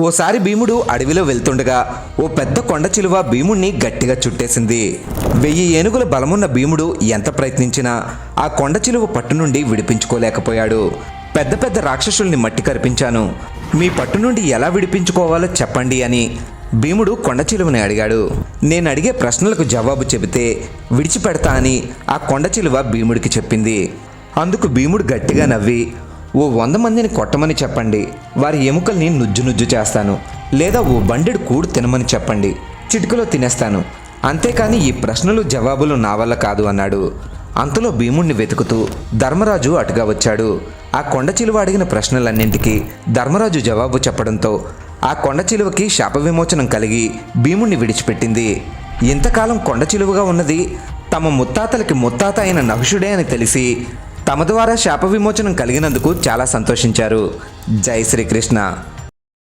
ఓసారి భీముడు అడవిలో వెళ్తుండగా ఓ పెద్ద కొండ చిలువ భీముణ్ణి గట్టిగా చుట్టేసింది. 1000 ఏనుగుల బలమున్న భీముడు ఎంత ప్రయత్నించినా ఆ కొండ చిలువ పట్టు నుండి విడిపించుకోలేకపోయాడు. పెద్ద పెద్ద రాక్షసుల్ని మట్టి కరిపించాను, మీ పట్టు నుండి ఎలా విడిపించుకోవాలో చెప్పండి అని భీముడు కొండ చిలువని అడిగాడు. నేను అడిగే ప్రశ్నలకు జవాబు చెబితే విడిచిపెడతా అని ఆ కొండ చిలువ భీముడికి చెప్పింది. అందుకు భీముడు గట్టిగా నవ్వి, ఓ 100 మందిని కొట్టమని చెప్పండి, వారి ఎముకల్ని నుజ్జు నుజ్జు చేస్తాను, లేదా ఓ బండెడు కూడు తినమని చెప్పండి, చిటికలో తినేస్తాను, అంతేకాని ఈ ప్రశ్నలు జవాబులు నా వల్ల కాదు అన్నాడు. అంతలో భీముణ్ణి వెతుకుతూ ధర్మరాజు అటుగా వచ్చాడు. ఆ కొండ చిలువ అడిగిన ప్రశ్నలన్నింటికీ ధర్మరాజు జవాబు చెప్పడంతో ఆ కొండ చిలువకి శాప విమోచనం కలిగి భీముణ్ణి విడిచిపెట్టింది. ఇంతకాలం కొండ చిలువగా ఉన్నది తమ ముత్తాతలకి ముత్తాత అయిన నహుషుడే అని తెలిసి తమ ద్వారా శాప విమోచనం కలిగినందుకు చాలా సంతోషించారు. జై శ్రీకృష్ణ.